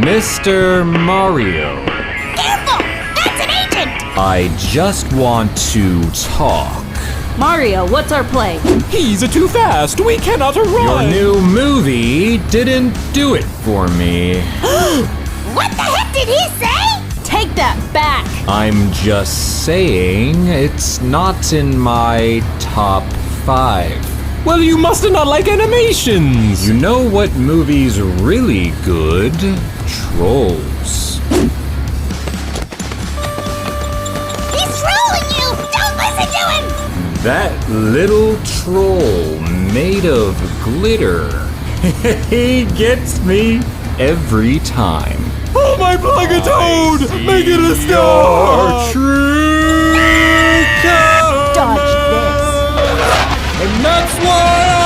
Mr. Mario, Careful! That's an agent! I just want to talk. Mario, what's our play? He's too fast. We cannot Your run. new movie didn't do it for me. What the heck did he say? Take that back! I'm just saying it's not in my top 5. Well, you must not like animations. You know what movie's really good? Trolls. He's trolling you! Don't listen to him! That little troll made of glitter. He gets me every time. Oh, my Plug-a-Toad! Make it a Your star! true Dodge this. And that's why